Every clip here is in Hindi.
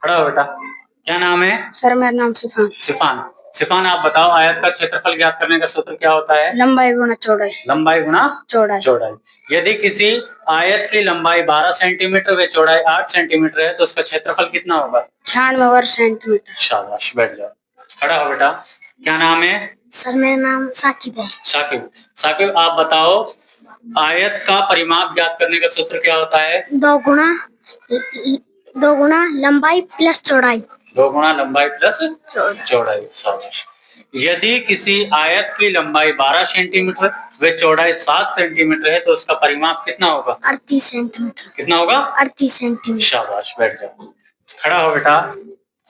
खड़ा हो बेटा। क्या नाम है? सर मेरा नाम सिफान। सिफान। सिफान, आप बताओ आयत का क्षेत्रफल ज्ञात करने का सूत्र क्या होता है? लंबाई गुना चौड़ाई। लंबाई गुना चौड़ाई। चौड़ाई। यदि किसी आयत की लंबाई 12 सेंटीमीटर व चौड़ाई 8 सेंटीमीटर है तो उसका क्षेत्रफल कितना होगा? 96 वर्ग सेंटीमीटर। शाबाश, बैठ जाओ। खड़ा हो बेटा। क्या नाम है? सर मेरा नाम साकिब है। साकिब। साकिब, आप बताओ आयत का परिमाप ज्ञात करने का सूत्र क्या होता है? 2 गुना लंबाई प्लस चौड़ाई। 2 गुना लंबाई प्लस चौड़ाई। शाबाश। यदि किसी आयत की लंबाई 12 सेंटीमीटर व चौड़ाई 7 सेंटीमीटर है तो उसका परिमाप कितना होगा? 38 सेंटीमीटर। कितना होगा? 38 सेंटीमीटर। शाबाश, बैठ जाओ। खड़ा हो बेटा।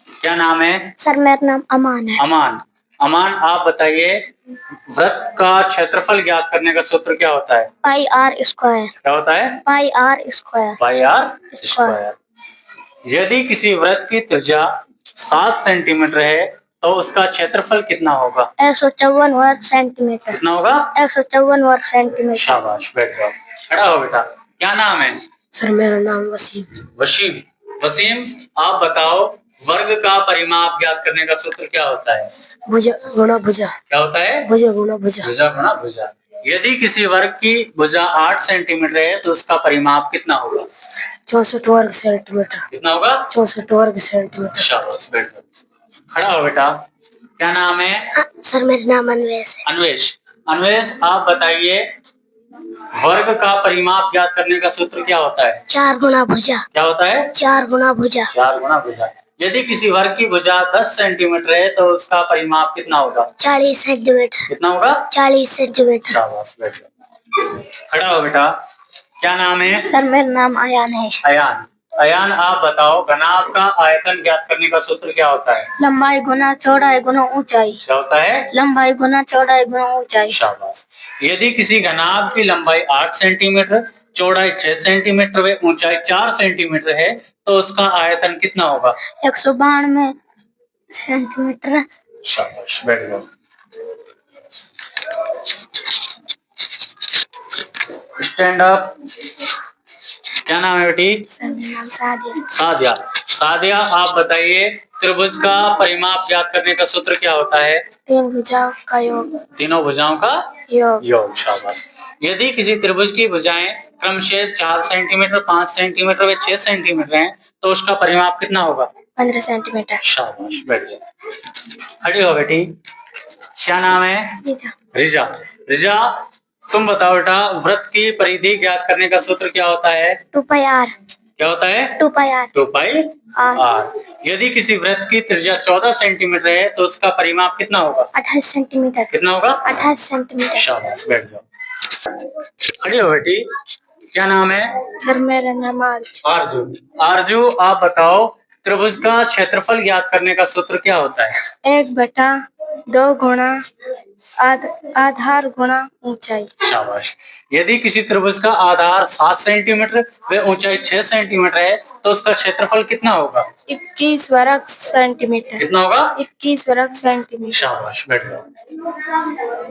क्या नाम है? सर मेरा नाम अमान है। अमान। अमान, आप बताइए वृत्त का क्षेत्रफल ज्ञात करने का सूत्र क्या होता है? Pi r square. क्या होता है? Pi r square. Pi r square. यदि किसी वृत्त की त्रिज्या 7 सेंटीमीटर है तो उसका क्षेत्रफल कितना होगा? 154 वर्ग सेंटीमीटर। कितना होगा? 154 वर्ग सेंटीमीटर। शाबाश, बैठ जाओ। खड़ा हो बेटा। क्या नाम है? सर मेरा नाम वसीम। वसीम। वसीम, आप बताओ वर्ग का परिमाप ज्ञात करने का सूत्र क्या होता है? भुजा गुना भुजा। क्या होता है? भुजा गुना भुजा। भुजा गुना भुजा। यदि किसी वर्ग की भुजा 8 सेंटीमीटर है तो उसका परिमाप कितना होगा? 64 वर्ग सेंटीमीटर। कितना होगा? 64 वर्ग सेंटीमीटर। शाबाश, बैठ जाओ। खड़ा हो बेटा। क्या नाम है? सर मेरा नाम अन्वेष है। अन्वेष। अन्वेष, आप बताइए वर्ग का परिमाप ज्ञात करने का सूत्र क्या होता है? 4 गुना भुजा। क्या होता है? 4 गुना भुजा। 4 गुना भुजा। यदि किसी वर्ग की भुजा 10 सेंटीमीटर है तो उसका परिमाप कितना होगा? 40 सेंटीमीटर। कितना होगा? 40 सेंटीमीटर। शाबाश, बैठ जाओ। खड़ा हो बेटा। क्या नाम है? सर मेरा नाम अयान है। अयान। अयान, आप बताओ घनाभ का आयतन ज्ञात करने का सूत्र क्या होता है? लंबाई गुना चौड़ाई गुना ऊंचाई। क्या होता है? लंबाई गुना चौड़ाई गुना ऊंचाई। शाबाश। यदि किसी घनाभ की लंबाई 8 सेंटीमीटर, चौड़ाई 6 सेंटीमीटर व ऊंचाई 4 सेंटीमीटर है तो उसका आयतन कितना होगा? 192 सेंटीमीटर। शाबाश, बैठ जाओ। Stand up. क्या नाम है बेटी? सर मेरा नाम सादिया। सादिया। सादिया, आप बताइए त्रिभुज का परिमाप ज्ञात करने का सूत्र क्या होता है? 3 भुजाओं का योग। तीनों भुजाओं का योग। शाबाश। यदि किसी त्रिभुज की भुजाएं क्रमशः 4 सेंटीमीटर, 5 सेंटीमीटर व 6 सेंटीमीटर हैं तो उसका परिमाप कितना होगा? 15 सेंटीमीटर। शाबाश, बैठ जाओ। खड़ी हो बेटी। क्या नाम है? रिजा। रिजा, तुम बताओ बेटा वृत्त की परिधि ज्ञात करने का सूत्र क्या होता है? 2 पाई आर। क्या होता है? 2 पाई आर। 2 pi are. यदि किसी वृत्त की त्रिज्या 14 सेंटीमीटर है तो उसका परिमाप कितना होगा? 28 सेंटीमीटर। कितना होगा? 28 सेंटीमीटर। शाबाश, बैठ जाओ। खड़ी हो बेटी। क्या नाम है? सर मेरा नाम आरजू। आरजू। आरजू, आप बताओ त्रिभुज का क्षेत्रफल ज्ञात करने का सूत्र क्या होता है? 1/2 गुना आधार गुना ऊंचाई। शाबाश। यदि किसी त्रिभुज का आधार 7 सेंटीमीटर व ऊंचाई 6 सेंटीमीटर है तो उसका क्षेत्रफल कितना होगा? 21 वर्ग सेंटीमीटर। कितना होगा? 21 वर्ग सेंटीमीटर। शाबाश, बैठ जाओ।